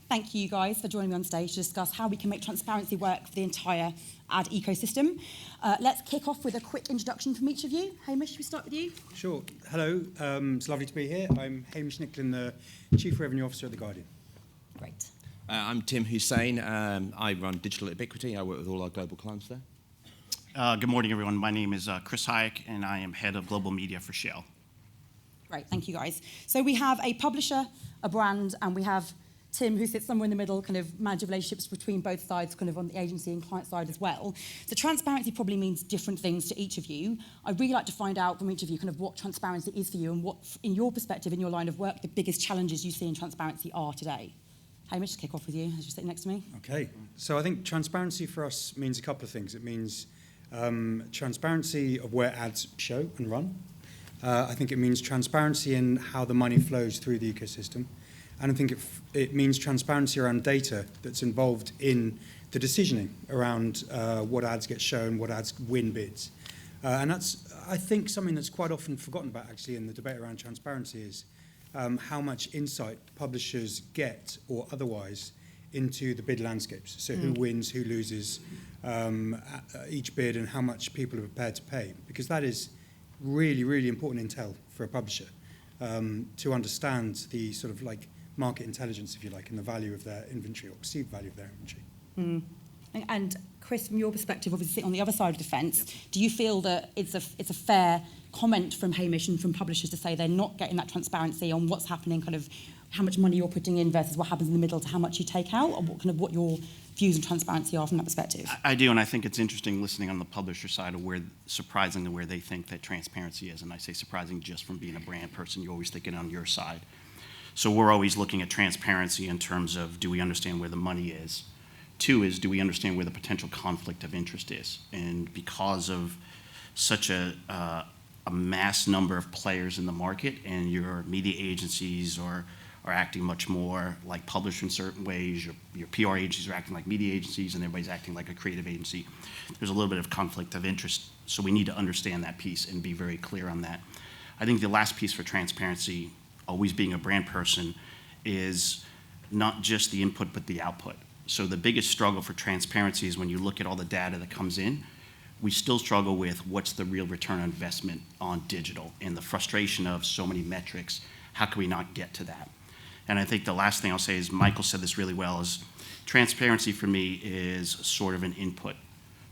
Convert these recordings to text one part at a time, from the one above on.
thank you guys for joining me on stage to discuss how we can make transparency work for the entire ad ecosystem. Let's kick off with a quick introduction from each of you. Hamish, should we start with you? Sure. Hello. It's lovely to be here. I'm Hamish Nicklin, the Chief Revenue Officer at The Guardian. Great. I'm Tim Hussain. I run digital at Ebiquity. I work with all our global clients there. Good morning, everyone. My name is Chris Hayek, and I am head of global media for Shell. Great, thank you guys. So we have a publisher, a brand, and we have Tim, who sits somewhere in the middle, kind of managing relationships between both sides, kind of on the agency and client side as well. So transparency probably means different things to each of you. I'd really like to find out from each of you kind of what transparency is for you and what, in your perspective, in your line of work, the biggest challenges you see in transparency are today. Hamish, kick off with you as you're sitting next to me. Okay. So I think transparency for us means a couple of things. It means transparency of where ads show and run. I think it means transparency in how the money flows through the ecosystem. And I think it means transparency around data that's involved in the decisioning around what ads get shown, what ads win bids. And that's, I think, something that's quite often forgotten about, actually, in the debate around transparency is how much insight publishers get, or otherwise, into the bid landscapes. So who wins, who loses each bid, and how much people are prepared to pay. Because that is really, really important intel for a publisher to understand the sort of like market intelligence, if you like, and the value of their inventory or perceived value of their inventory. And Chris, from your perspective, obviously sitting on the other side of the fence, do you feel that it's a fair comment from Hamish and from publishers to say they're not getting that transparency on what's happening, kind of how much money you're putting in versus what happens in the middle to how much you take out, or what your views on transparency are from that perspective? I do, and I think it's interesting listening on the publisher side of surprisingly where they think that transparency is. And I say surprising just from being a brand person, you're always thinking on your side. So we're always looking at transparency in terms of, do we understand where the money is? Two is, do we understand where the potential conflict of interest is? And because of such a mass number of players in the market, and your media agencies are acting much more like publishers in certain ways, your PR agencies are acting like media agencies, and everybody's acting like a creative agency, there's a little bit of conflict of interest. So we need to understand that piece and be very clear on that. I think the last piece for transparency, always being a brand person, is not just the input but the output. So the biggest struggle for transparency is when you look at all the data that comes in, we still struggle with what's the real return on investment on digital, and the frustration of so many metrics. How can we not get to that? And I think the last thing I'll say is, Michael said this really well, is transparency for me is sort of an input,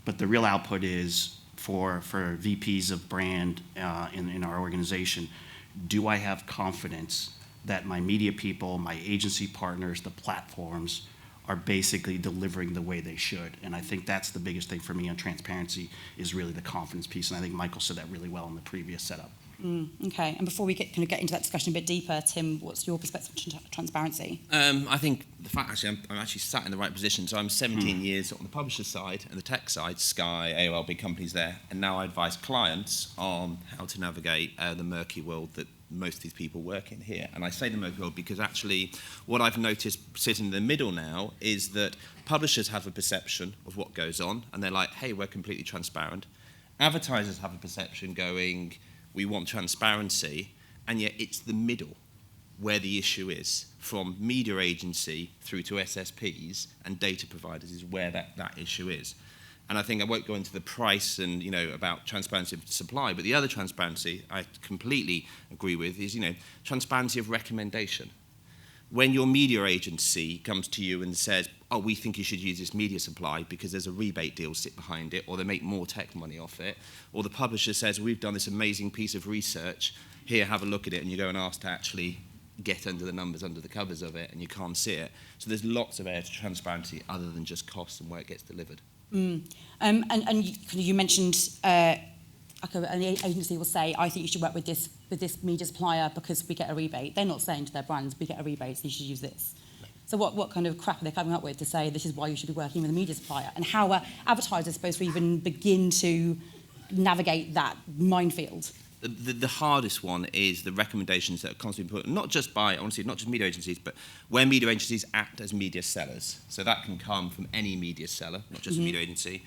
but the real output is for VPs of brand in our organization. Do I have confidence that my media people, my agency partners, the platforms are basically delivering the way they should? And I think that's the biggest thing for me on transparency, is really the confidence piece. And I think Michael said that really well in the previous setup. Okay, and before we get into that discussion a bit deeper, Tim, what's your perspective on transparency? I think the fact, actually, I'm actually sat in the right position. So I'm 17 years on the publisher side and the tech side, Sky, AOL, big companies there, and now I advise clients on how to navigate the murky world that most of these people work in here. And I say the murky world because actually what I've noticed sitting in the middle now is that publishers have a perception of what goes on, and they're like, hey, we're completely transparent. Advertisers have a perception going, we want transparency, and yet it's the middle where the issue is. From media agency through to SSPs and data providers is where that issue is. And I think I won't go into the price and, about transparency of supply, but the other transparency I completely agree with is, transparency of recommendation. When your media agency comes to you and says, oh, we think you should use this media supply because there's a rebate deal sit behind it, or they make more tech money off it, or the publisher says, we've done this amazing piece of research, here, have a look at it, and you go and ask to actually get under the numbers, under the covers of it, and you can't see it. So there's lots of areas to transparency other than just cost and where it gets delivered. And you mentioned an agency will say, I think you should work with this media supplier because we get a rebate. They're not saying to their brands, we get a rebate, so you should use this. So what kind of crap are they coming up with to say this is why you should be working with a media supplier? And how are advertisers supposed to even begin to navigate that minefield? The hardest one is the recommendations that are constantly put, not just media agencies, but where media agencies act as media sellers. So that can come from any media seller, not just a media agency.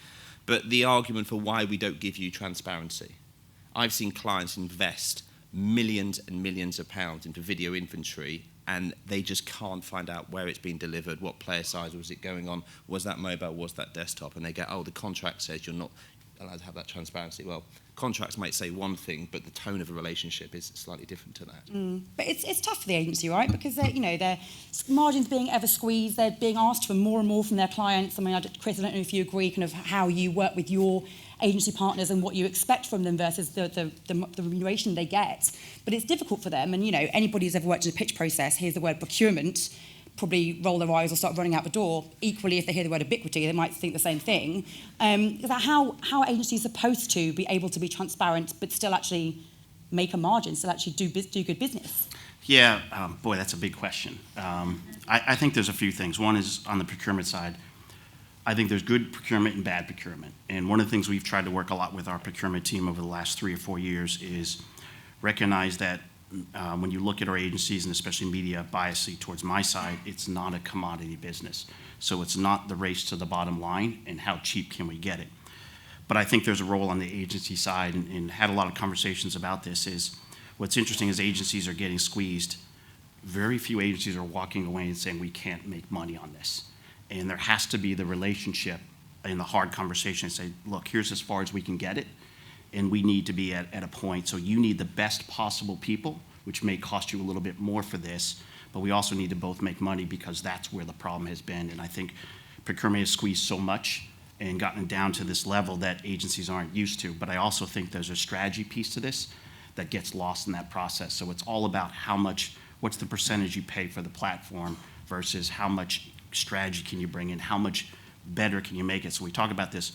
But the argument for why we don't give you transparency. I've seen clients invest millions and millions of pounds into video inventory and they just can't find out where it's been delivered, what player size was it going on, was that mobile, was that desktop, and they get, oh, the contract says you're not allowed to have that transparency. Well, contracts might say one thing, but the tone of a relationship is slightly different to that. But it's tough for the agency, right? Because their margins being ever squeezed, they're being asked for more and more from their clients. I mean, Chris, I don't know if you agree kind of how you work with your agency partners and what you expect from them versus the remuneration they get. But it's difficult for them. And, anybody who's ever worked in a pitch process hears the word procurement, probably roll their eyes or start running out the door. Equally, if they hear the word Ebiquity, they might think the same thing. Is that how are agencies supposed to be able to be transparent but still actually make a margin, still actually do good business? Yeah, boy, that's a big question. I think there's a few things. One is on the procurement side. I think there's good procurement and bad procurement. And one of the things we've tried to work a lot with our procurement team over the last 3 or 4 years is recognize that when you look at our agencies, and especially media bias towards my side, it's not a commodity business. So it's not the race to the bottom line and how cheap can we get it. But I think there's a role on the agency side, and had a lot of conversations about this, is what's interesting is agencies are getting squeezed. Very few agencies are walking away and saying we can't make money on this. And there has to be the relationship in the hard conversation and say, look, here's as far as we can get it, and we need to be at a point. So you need the best possible people, which may cost you a little bit more for this, but we also need to both make money because that's where the problem has been. And I think procurement has squeezed so much and gotten down to this level that agencies aren't used to. But I also think there's a strategy piece to this that gets lost in that process. So it's all about what's the percentage you pay for the platform versus how much strategy can you bring in, how much better can you make it. So we talk about this,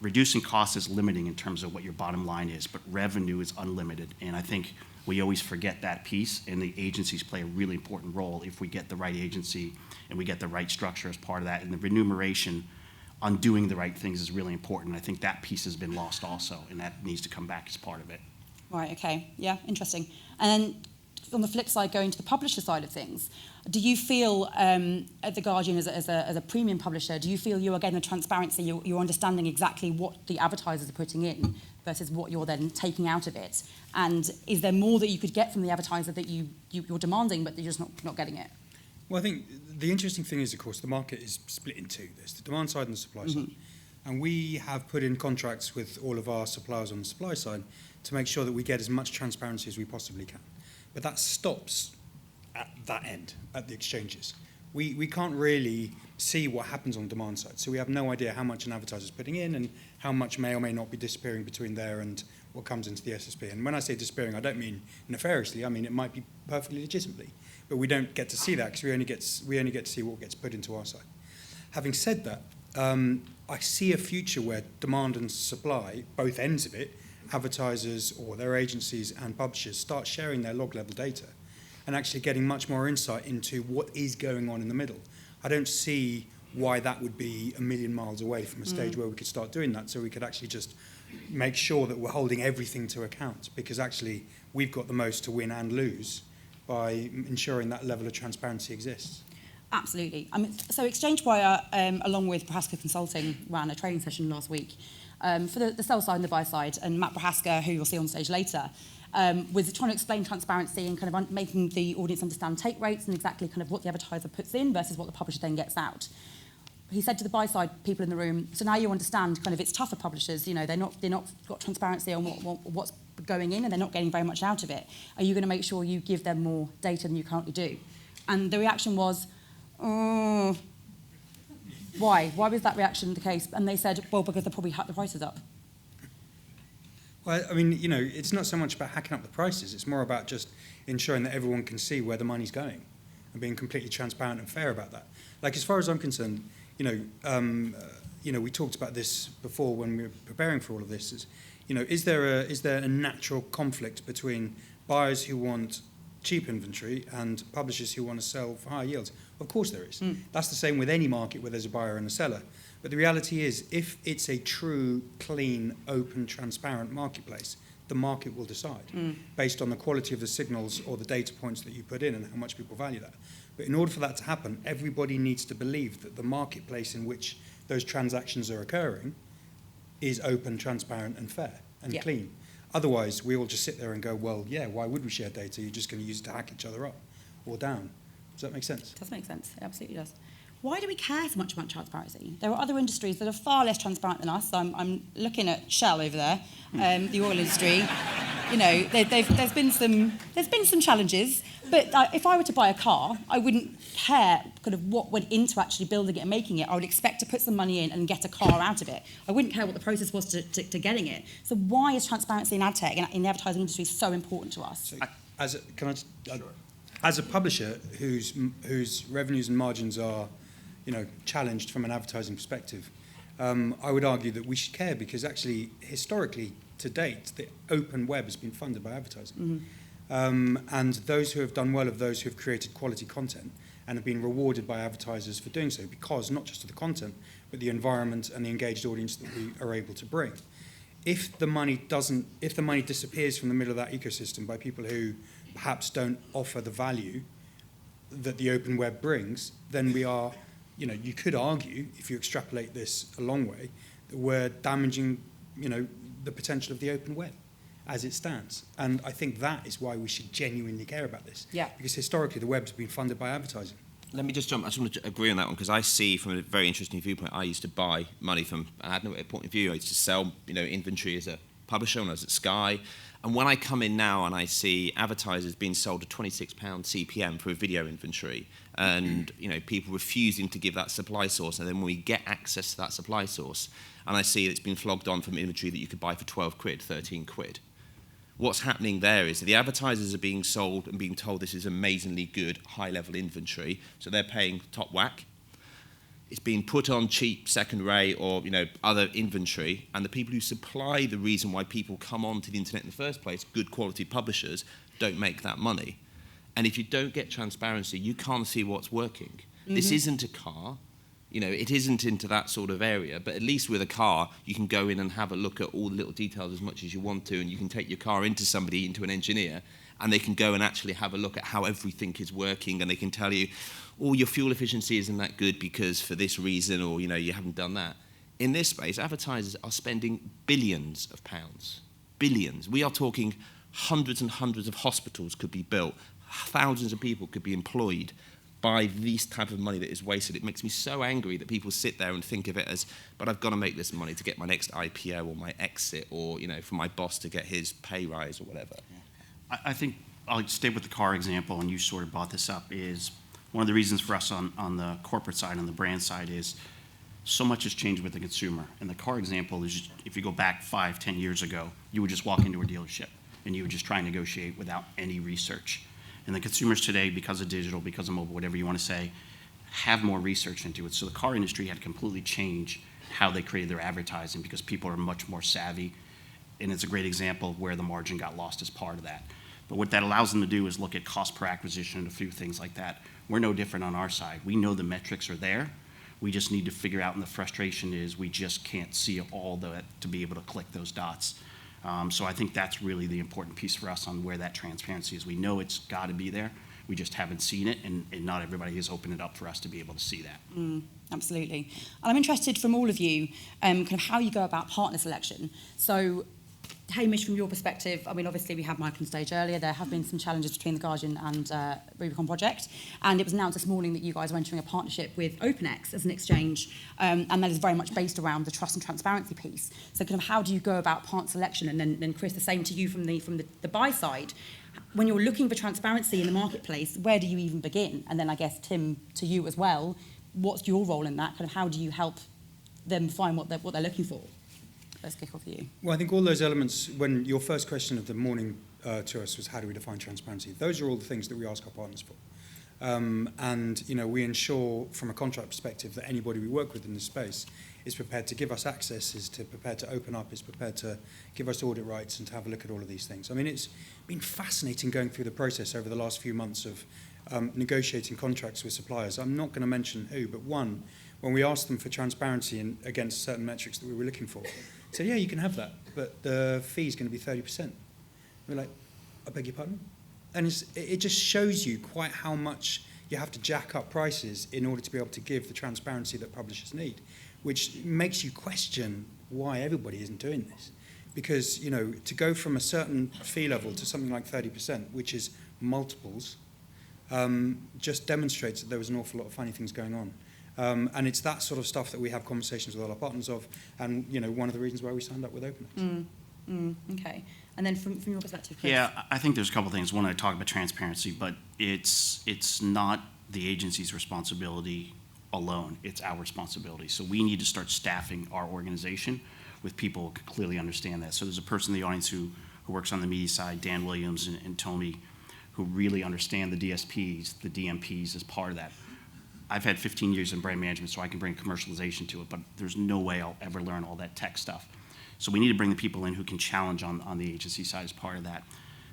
reducing costs is limiting in terms of what your bottom line is, but revenue is unlimited. And I think we always forget that piece, and the agencies play a really important role if we get the right agency and we get the right structure as part of that. And the remuneration on doing the right things is really important. I think that piece has been lost also, and that needs to come back as part of it. Right, okay. Yeah, interesting. And then on the flip side, going to the publisher side of things, do you feel, at The Guardian as a premium publisher, do you feel you are getting the transparency, you're understanding exactly what the advertisers are putting in versus what you're then taking out of it? And is there more that you could get from the advertiser that you're demanding but you're just not getting it? Well, I think the interesting thing is, of course, the market is split in two. There's the demand side and the supply side. And we have put in contracts with all of our suppliers on the supply side to make sure that we get as much transparency as we possibly can. But that stops at that end, at the exchanges. We can't really see what happens on the demand side. So we have no idea how much an advertiser is putting in and how much may or may not be disappearing between there and what comes into the SSP. And when I say disappearing, I don't mean nefariously. I mean it might be perfectly legitimately. But we don't get to see that because we only get to see what gets put into our side. Having said that, I see a future where demand and supply, both ends of it, advertisers or their agencies and publishers start sharing their log level data and actually getting much more insight into what is going on in the middle. I don't see why that would be a million miles away from a stage where we could start doing that, so we could actually just make sure that we're holding everything to account, because actually we've got the most to win and lose by ensuring that level of transparency exists. Absolutely. I mean, so ExchangeWire, along with Prohaska Consulting, ran a training session last week for the sell side and the buy side, and Matt Prohaska, who you'll see on stage later, was trying to explain transparency and kind of making the audience understand take rates and exactly kind of what the advertiser puts in versus what the publisher then gets out. He said to the buy side people in the room, so now you understand kind of it's tougher publishers, they're not got transparency on what's going in and they're not getting very much out of it. Are you going to make sure you give them more data than you currently do? And the reaction was, why? Why was that reaction the case? And they said, well, because they probably hacked the prices up. Well, I mean, it's not so much about hacking up the prices. It's more about just ensuring that everyone can see where the money's going and being completely transparent and fair about that. Like, as far as I'm concerned, we talked about this before when we were preparing for all of this. Is there a natural conflict between buyers who want cheap inventory and publishers who want to sell for higher yields? Of course there is. That's the same with any market where there's a buyer and a seller. But the reality is, if it's a true, clean, open, transparent marketplace, the market will decide based on the quality of the signals or the data points that you put in and how much people value that. But in order for that to happen, everybody needs to believe that the marketplace in which those transactions are occurring is open, transparent, and fair and clean. Otherwise, we all just sit there and go, well, yeah, why would we share data? You're just going to use it to hack each other up. or down. Does that make sense? It does make sense. It absolutely does. Why do we care so much about transparency? There are other industries that are far less transparent than us. I'm looking at Shell over there, the oil industry. You know, there's been some challenges, but if I were to buy a car, I wouldn't care kind of what went into actually building it and making it. I would expect to put some money in and get a car out of it. I wouldn't care what the process was to getting it. So why is transparency in ad tech and in the advertising industry so important to us? So, as a publisher whose revenues and margins are, challenged from an advertising perspective, I would argue that we should care because actually, historically, to date, the open web has been funded by advertising. And those who have done well are those who have created quality content and have been rewarded by advertisers for doing so because not just of the content, but the environment and the engaged audience that we are able to bring. If the money disappears from the middle of that ecosystem by people who perhaps don't offer the value that the open web brings, then we are, you could argue, if you extrapolate this a long way, that we're damaging, the potential of the open web as it stands. And I think that is why we should genuinely care about this. Yeah. Because historically, the web's been funded by advertising. Let me just jump. I just want to agree on that one because I see from a very interesting viewpoint. I used to buy money from an ad point of view. I used to sell, inventory as a publisher when I was at Sky. And when I come in now and I see advertisers being sold at £26 CPM for a video inventory, and people refusing to give that supply source, and then when we get access to that supply source, and I see it's been flogged on from inventory that you could buy for 12 quid, 13 quid. What's happening there is that the advertisers are being sold and being told this is amazingly good, high-level inventory, so they're paying top whack. It's being put on cheap second-rate or other inventory, and the people who supply the reason why people come onto the internet in the first place, good quality publishers, don't make that money. And if you don't get transparency, you can't see what's working. Mm-hmm. This isn't a car. It isn't into that sort of area, but at least with a car, you can go in and have a look at all the little details as much as you want to, and you can take your car into an engineer, and they can go and actually have a look at how everything is working, and they can tell you, your fuel efficiency isn't that good because for this reason, or, you haven't done that. In this space, advertisers are spending billions of pounds. Billions. We are talking hundreds and hundreds of hospitals could be built, thousands of people could be employed by this type of money that is wasted. It makes me so angry that people sit there and think of it as, but I've got to make this money to get my next IPO or my exit or, for my boss to get his pay rise or whatever. Yeah. I think I'll stay with the car example, and you sort of brought this up, is one of the reasons for us on the corporate side, on the brand side, is so much has changed with the consumer. And the car example is, if you go back 5-10 years ago, you would just walk into a dealership and you would just try and negotiate without any research. And the consumers today, because of digital, because of mobile, whatever you want to say, have more research into it. So the car industry had to completely change how they created their advertising because people are much more savvy. And it's a great example of where the margin got lost as part of that. But what that allows them to do is look at cost per acquisition and a few things like that. We're no different on our side. We know the metrics are there. We just need to figure out, and the frustration is we just can't see all that to be able to click those dots. So I think that's really the important piece for us on where that transparency is. We know it's got to be there. We just haven't seen it, and not everybody has opened it up for us to be able to see that. Absolutely. And I'm interested from all of you, kind of how you go about partner selection. So, Hamish, from your perspective, I mean, obviously we had Michael on stage earlier. There have been some challenges between the Guardian and Rubicon Project, and it was announced this morning that you guys are entering a partnership with OpenX as an exchange, and that is very much based around the trust and transparency piece. So, kind of, how do you go about partner selection? And then Chris, the same to you from the buy side. When you're looking for transparency in the marketplace, where do you even begin? And then, I guess, Tim, to you as well, what's your role in that? Kind of, how do you help them find what they're looking for? Let's kick off with you. Well, I think all those elements, when your first question of the morning to us was how do we define transparency, those are all the things that we ask our partners for. And, we ensure from a contract perspective that anybody we work with in this space is prepared to give us access, is prepared to open up, is prepared to give us audit rights and to have a look at all of these things. I mean, it's been fascinating going through the process over the last few months of negotiating contracts with suppliers. I'm not going to mention who, but one, when we asked them for transparency against certain metrics that we were looking for, said, yeah, you can have that, but the fee is going to be 30%. We're like, I beg your pardon? And it just shows you quite how much you have to jack up prices in order to be able to give the transparency that publishers need, which makes you question why everybody isn't doing this. Because, to go from a certain fee level to something like 30%, which is multiples, just demonstrates that there was an awful lot of funny things going on. And it's that sort of stuff that we have conversations with all our partners of, and one of the reasons why we signed up with OpenX. Okay. And then from your perspective, Chris? Yeah, I think there's a couple things. One, I talk about transparency, but it's not the agency's responsibility alone. It's our responsibility. So we need to start staffing our organization with people who can clearly understand that. So there's a person in the audience who works on the media side, Dan Williams and Tony, who really understand the DSPs, the DMPs as part of that. I've had 15 years in brand management, so I can bring commercialization to it, but there's no way I'll ever learn all that tech stuff. So we need to bring the people in who can challenge on the agency side as part of that.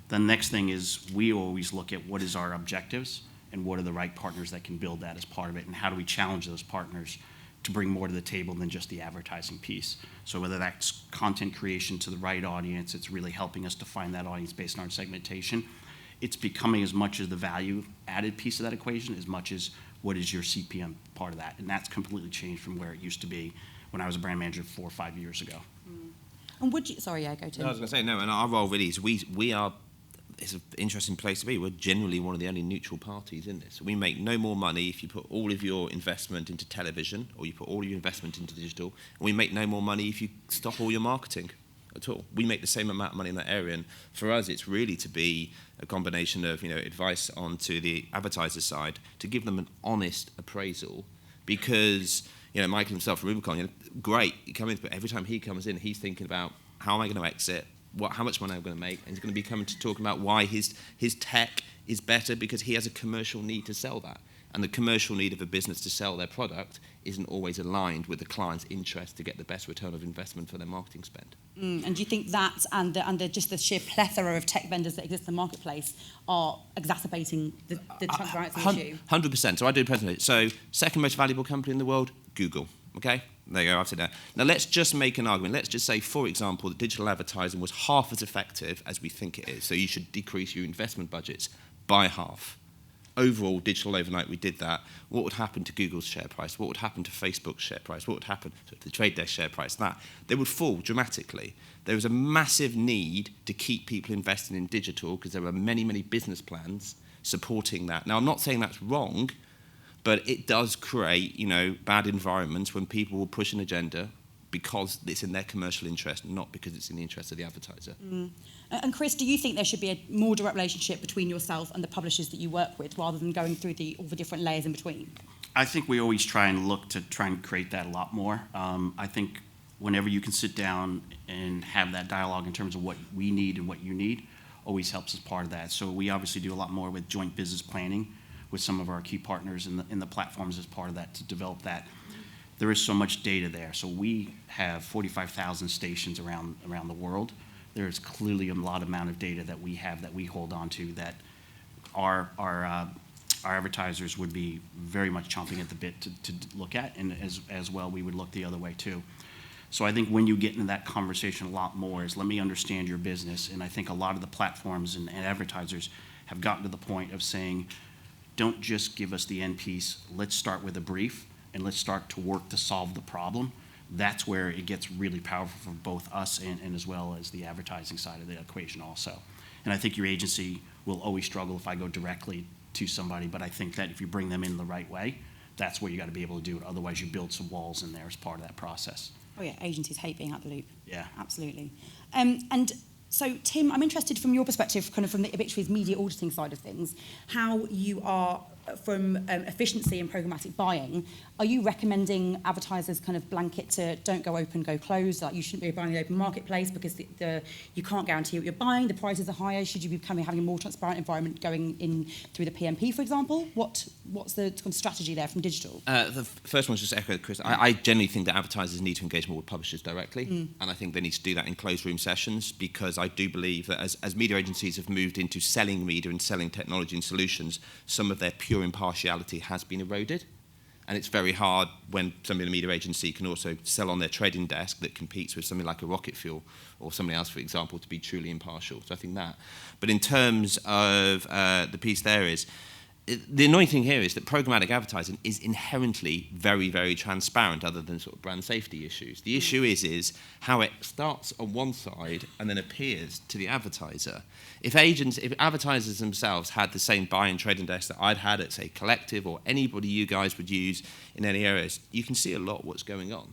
The next thing is we always look at what is our objectives and what are the right partners that can build that as part of it, and how do we challenge those partners to bring more to the table than just the advertising piece. So whether that's content creation to the right audience, it's really helping us define that audience based on our segmentation. It's becoming as much as the value added piece of that equation as much as what is your CPM part of that. And that's completely changed from where it used to be when I was a brand manager 4 or 5 years ago. And would you, sorry, yeah, go to. No, I was going to say, no, and our role really is we are, it's an interesting place to be. We're generally one of the only neutral parties in this. We make no more money if you put all of your investment into television or you put all of your investment into digital, and we make no more money if you stop all your marketing at all. We make the same amount of money in that area, and for us it's really to be a combination of advice onto the advertiser side to give them an honest appraisal, because Michael himself from Rubicon, great, you come in, but every time he comes in he's thinking about how am I going to exit, how much money I'm going to make, and he's going to be coming to talking about why his tech is better because he has a commercial need to sell that. And the commercial need of a business to sell their product isn't always aligned with the client's interest to get the best return of investment for their marketing spend. And do you think that and just the sheer plethora of tech vendors that exist in the marketplace are exacerbating the transparency issue? 100%. So I do personally. So second most valuable company in the world, Google. Okay? There you go, I've said that. Now let's just make an argument. Let's just say, for example, that digital advertising was half as effective as we think it is. So you should decrease your investment budgets by half. Overall, digital overnight, we did that. What would happen to Google's share price? What would happen to Facebook's share price? What would happen to the Trade Desk share price? They would fall dramatically. There was a massive need to keep people investing in digital because there are many, many business plans supporting that. Now, I'm not saying that's wrong, but it does create, bad environments when people will push an agenda because it's in their commercial interest, not because it's in the interest of the advertiser. And Chris, do you think there should be a more direct relationship between yourself and the publishers that you work with, rather than going through all the different layers in between? I think we always try and create that a lot more. I think whenever you can sit down and have that dialogue in terms of what we need and what you need, always helps as part of that. So we obviously do a lot more with joint business planning with some of our key partners in the platforms as part of that to develop that. There is so much data there. So we have 45,000 stations around the world. There's clearly a lot amount of data that we have that we hold on to that our advertisers would be very much chomping at the bit to look at, and as well we would look the other way too. So I think when you get into that conversation a lot more is, let me understand your business, and I think a lot of the platforms and advertisers have gotten to the point of saying, don't just give us the end piece, let's start with a brief and let's start to work to solve the problem. That's where it gets really powerful for both us and as well as the advertising side of the equation also. And I think your agency will always struggle if I go directly to somebody, but I think that if you bring them in the right way, that's where you got to be able to do it. Otherwise, you build some walls in there as part of that process. Oh yeah, agencies hate being out the loop. Yeah. Absolutely. And so, Tim, I'm interested from your perspective, kind of from the Ebiquity media auditing side of things, how you are, from efficiency and programmatic buying, are you recommending advertisers kind of blanket to don't go open, go close, like you shouldn't be buying in the open marketplace because you can't guarantee what you're buying, the prices are higher? Should you be having a more transparent environment going in through the PMP, for example? What's the kind of strategy there from digital? The first one's just echo Chris. I generally think that advertisers need to engage more with publishers directly, and I think they need to do that in closed room sessions, because I do believe that as media agencies have moved into selling media and selling technology and solutions, some of their pure impartiality has been eroded. And it's very hard when somebody in a media agency can also sell on their trading desk that competes with something like a Rocket Fuel or somebody else, for example, to be truly impartial. So I think that. But in terms of the piece there is the annoying thing here is that programmatic advertising is inherently very, very transparent, other than sort of brand safety issues. The issue is how it starts on one side and then appears to the advertiser. If advertisers themselves had the same buy and trading desk that I'd had at, say, Collective, or anybody you guys would use in any areas, you can see a lot of what's going on.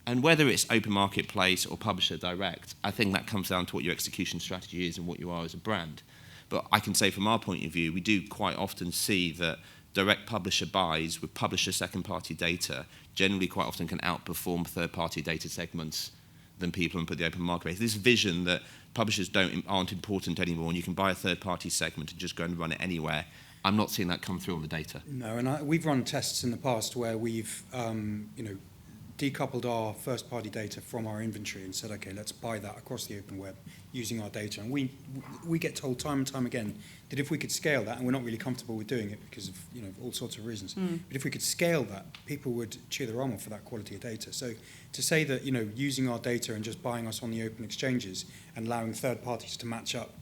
And whether it's open marketplace or publisher direct, I think that comes down to what your execution strategy is and what you are as a brand. But I can say from our point of view, we do quite often see that direct publisher buys with publisher second-party data generally quite often can outperform third-party data segments than people and put the open marketplace. This vision that publishers aren't important anymore and you can buy a third-party segment and just go and run it anywhere, I'm not seeing that come through on the data. No, and we've run tests in the past where we've decoupled our first-party data from our inventory and said, okay, let's buy that across the open web using our data. And we get told time and time again that if we could scale that, and we're not really comfortable with doing it because of all sorts of reasons, but if we could scale that, people would cheer their arm off for that quality of data. So to say that using our data and just buying us on the open exchanges and allowing third parties to match up,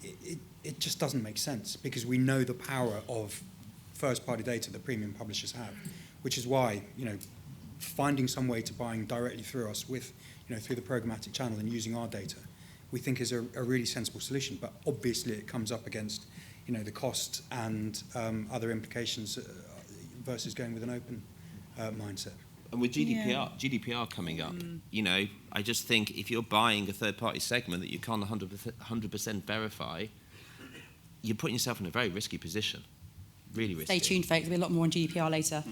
it just doesn't make sense, because we know the power of first-party data that premium publishers have, which is why finding some way to buying directly through us with, through the programmatic channel and using our data, we think is a really sensible solution. But obviously it comes up against, the cost and other implications versus going with an open mindset. And with GDPR coming up, I just think if you're buying a third-party segment that you can't 100% verify, you're putting yourself in a very risky position. Really risky. Stay tuned, folks. There'll be a lot more on GDPR later.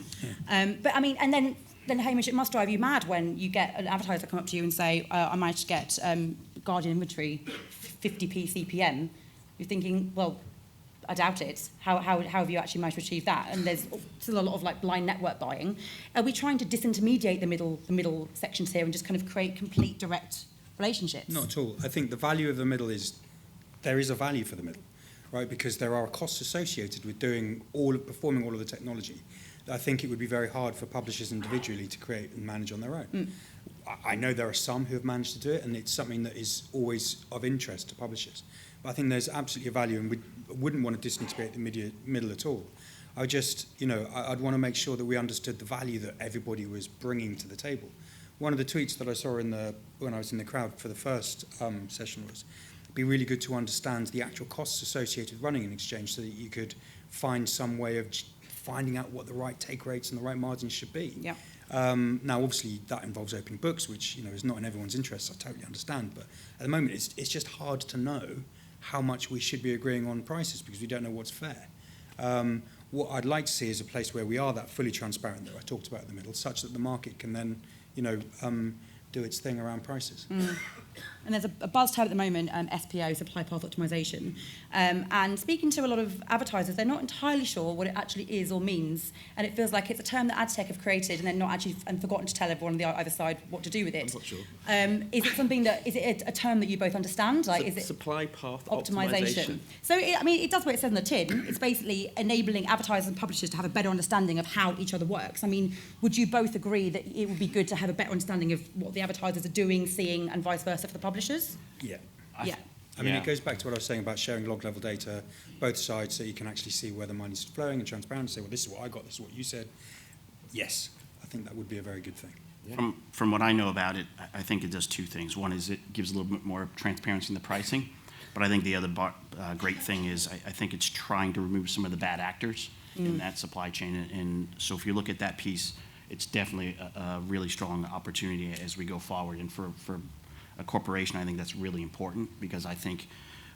But I mean, and then Hamish, it must drive you mad when you get an advertiser come up to you and say, I managed to get Guardian inventory 50p CPM. You're thinking, well, I doubt it. How have you actually managed to achieve that? And there's still a lot of blind network buying. Are we trying to disintermediate the middle sections here and just kind of create complete direct relationships? Not at all. I think the value of the middle is, there is a value for the middle, right? Because there are costs associated with performing all of the technology. I think it would be very hard for publishers individually to create and manage on their own. I know there are some who have managed to do it, and it's something that is always of interest to publishers. But I think there's absolutely a value, and we wouldn't want to disintegrate the middle at all. I just, I'd want to make sure that we understood the value that everybody was bringing to the table. One of the tweets that I saw when I was in the crowd for the first session was, it'd be really good to understand the actual costs associated with running an exchange so that you could find some way of finding out what the right take rates and the right margins should be. Yeah. Now, obviously, that involves opening books, which is not in everyone's interest. I totally understand, but at the moment, it's just hard to know how much we should be agreeing on prices because we don't know what's fair. What I'd like to see is a place where we are that fully transparent that I talked about in the middle, such that the market can then, do its thing around prices. And there's a buzz term at the moment, SPO, supply path optimization. And speaking to a lot of advertisers, they're not entirely sure what it actually is or means. And it feels like it's a term that ad tech have created and then not actually forgotten to tell everyone on the other side what to do with it. I'm not sure. Is it something is it a term that you both understand? Is it supply path optimization? So, it does what it says on the tin. It's basically enabling advertisers and publishers to have a better understanding of how each other works. I mean, would you both agree that it would be good to have a better understanding of what the advertisers are doing, seeing, and vice versa for the publishers? Yeah. Yeah. I mean, it goes back to what I was saying about sharing log-level data, both sides, so you can actually see where the money's flowing and transparent, say, well, this is what I got, this is what you said. Yes, I think that would be a very good thing. Yeah. From what I know about it, I think it does two things. One is it gives a little bit more transparency in the pricing, but I think the other great thing is I think it's trying to remove some of the bad actors in that supply chain. And so if you look at that piece, it's definitely a really strong opportunity as we go forward. And for a corporation, I think that's really important because I think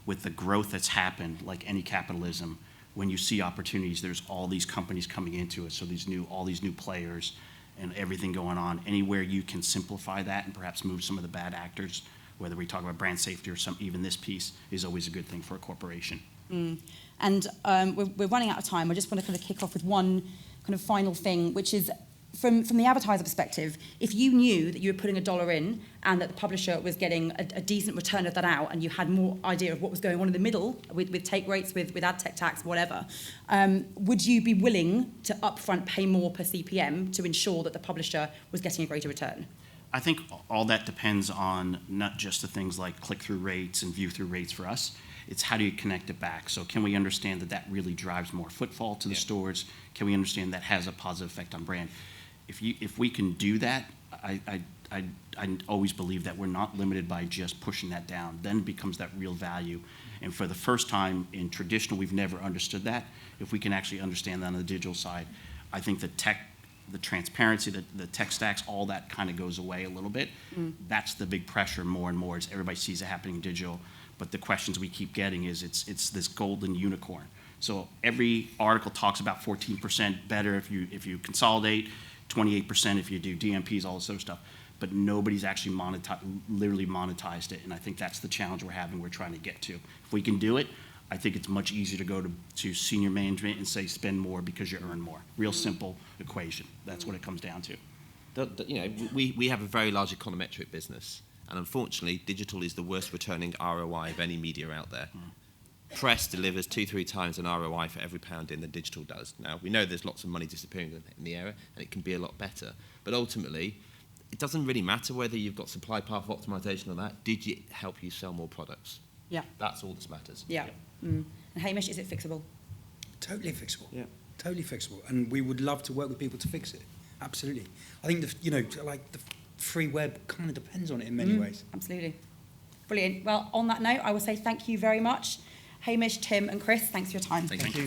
with the growth that's happened, like any capitalism, when you see opportunities, there's all these companies coming into it. So all these new players and everything going on. Anywhere you can simplify that and perhaps move some of the bad actors, whether we talk about brand safety or even this piece, is always a good thing for a corporation. And we're running out of time. I just want to kind of kick off with one kind of final thing, which is from the advertiser perspective, if you knew that you were putting $1 in and that the publisher was getting a decent return of that out and you had more idea of what was going on in the middle with take rates, with ad tech tax, whatever, would you be willing to upfront pay more per CPM to ensure that the publisher was getting a greater return? I think all that depends on not just the things like click-through rates and view-through rates for us. It's how do you connect it back? So can we understand that that really drives more footfall to the stores? Can we understand that has a positive effect on brand? If we can do that, I always believe that we're not limited by just pushing that down. Then it becomes that real value. And for the first time in traditional, we've never understood that. If we can actually understand that on the digital side, I think the transparency, the tech stacks, all that kind of goes away a little bit. That's the big pressure more and more as everybody sees it happening digital. But the questions we keep getting is it's this golden unicorn. So every article talks about 14% better if you consolidate, 28% if you do DMPs, all this other stuff. But nobody's actually literally monetized it. And I think that's the challenge we're trying to get to. If we can do it, I think it's much easier to go to senior management and say spend more because you earn more. Real simple equation. That's what it comes down to. We have a very large econometric business, and unfortunately, digital is the worst returning ROI of any media out there. Press delivers 2-3 times an ROI for every pound in than digital does. Now, we know there's lots of money disappearing in the area, and it can be a lot better. But ultimately, it doesn't really matter whether you've got supply path optimization or that. Did it help you sell more products? Yeah. That's all that matters. Yeah. And Hamish, is it fixable? Totally fixable. Yeah. Totally fixable. And we would love to work with people to fix it. Absolutely. I think, the free web kind of depends on it in many ways. Absolutely. Brilliant. Well, on that note, I will say thank you very much. Hamish, Tim and Chris, thanks for your time. Thank you.